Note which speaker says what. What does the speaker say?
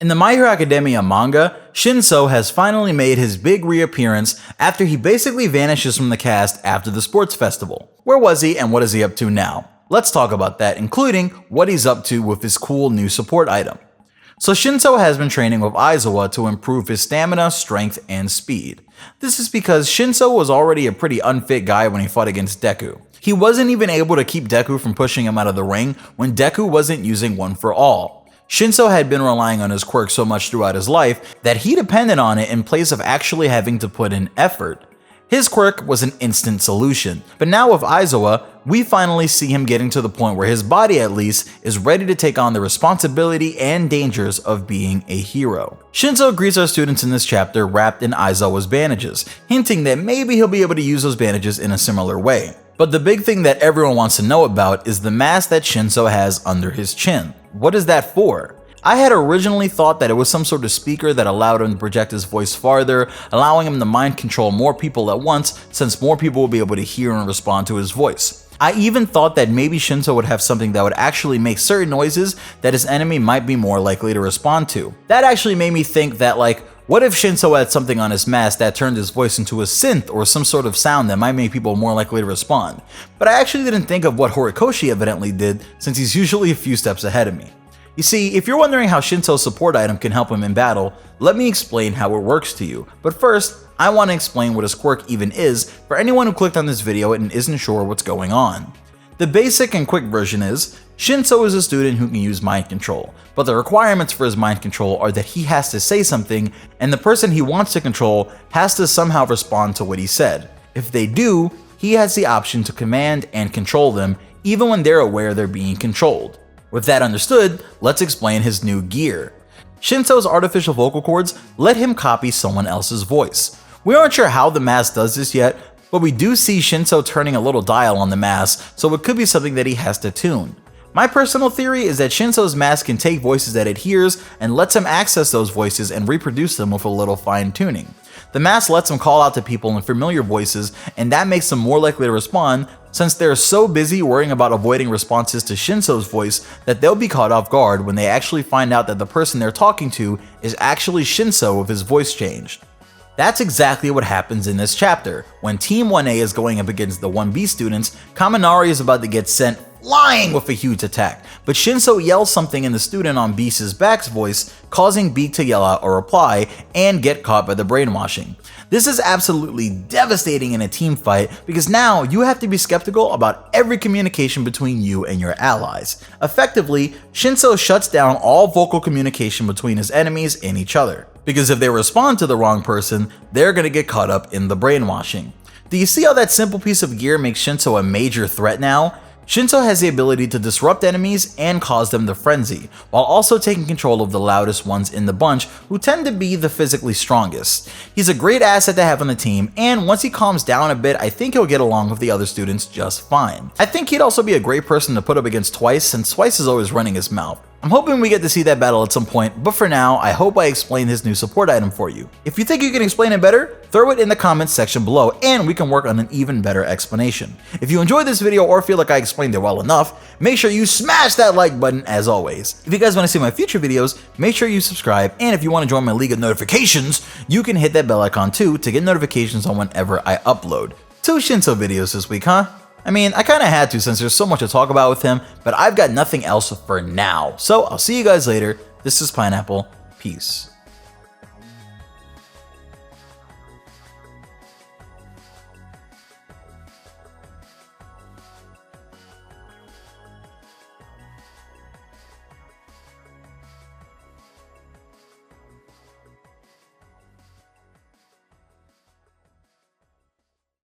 Speaker 1: In the My Hero Academia manga, Shinso has finally made his big reappearance after he basically vanishes from the cast after the sports festival. Where was he and what is he up to now? Let's talk about that, including what he's up to with his cool new support item. So Shinso has been training with Aizawa to improve his stamina, strength, and speed. This is because Shinso was already a pretty unfit guy when he fought against Deku. He wasn't even able to keep Deku from pushing him out of the ring when Deku wasn't using One for All. Shinso had been relying on his quirk so much throughout his life that he depended on it in place of actually having to put in effort. His quirk was an instant solution, but now with Aizawa, we finally see him getting to the point where his body at least is ready to take on the responsibility and dangers of being a hero. Shinso greets our students in this chapter wrapped in Aizawa's bandages, hinting that maybe he'll be able to use those bandages in a similar way. But the big thing that everyone wants to know about is the mask that Shinso has under his chin. What is that for? I had originally thought that it was some sort of speaker that allowed him to project his voice farther, allowing him to mind control more people at once since more people will be able to hear and respond to his voice. I even thought that maybe Shinso would have something that would actually make certain noises that his enemy might be more likely to respond to. That actually made me think that what if Shinso had something on his mask that turned his voice into a synth or some sort of sound that might make people more likely to respond? But I actually didn't think of what Horikoshi evidently did since he's usually a few steps ahead of me. You see, if you're wondering how Shinso's support item can help him in battle, let me explain how it works to you. But first, I want to explain what his quirk even is for anyone who clicked on this video and isn't sure what's going on. The basic and quick version is, Shinso is a student who can use mind control, but the requirements for his mind control are that he has to say something and the person he wants to control has to somehow respond to what he said. If they do, he has the option to command and control them even when they're aware they're being controlled. With that understood, let's explain his new gear. Shinso's artificial vocal cords let him copy someone else's voice. We aren't sure how the mask does this yet, but we do see Shinso turning a little dial on the mask, so it could be something that he has to tune. My personal theory is that Shinso's mask can take voices that it hears and lets him access those voices and reproduce them with a little fine tuning. The mask lets him call out to people in familiar voices, and that makes them more likely to respond since they're so busy worrying about avoiding responses to Shinso's voice that they'll be caught off guard when they actually find out that the person they're talking to is actually Shinso with his voice changed. That's exactly what happens in this chapter. When Team 1A is going up against the 1B students, Kaminari is about to get sent flying with a huge attack, but Shinso yells something in the student on Beast's back's voice, causing Beak to yell out a reply and get caught by the brainwashing. This is absolutely devastating in a team fight because now you have to be skeptical about every communication between you and your allies. Effectively, Shinso shuts down all vocal communication between his enemies and each other, because if they respond to the wrong person, they're gonna get caught up in the brainwashing. Do you see how that simple piece of gear makes Shinso a major threat now? Shinso has the ability to disrupt enemies and cause them to frenzy, while also taking control of the loudest ones in the bunch who tend to be the physically strongest. He's a great asset to have on the team, and once he calms down a bit, I think he'll get along with the other students just fine. I think he'd also be a great person to put up against Twice since Twice is always running his mouth. I'm hoping we get to see that battle at some point, but for now, I hope I explained his new support item for you. If you think you can explain it better, throw it in the comments section below and we can work on an even better explanation. If you enjoyed this video or feel like I explained it well enough, make sure you smash that like button as always. If you guys want to see my future videos, make sure you subscribe, and if you want to join my League of Notifications, you can hit that bell icon too to get notifications on whenever I upload. 2 Shinso videos this week, huh? I mean, I kinda had to since there's so much to talk about with him, but I've got nothing else for now. So I'll see you guys later. This is Pineapple. Peace.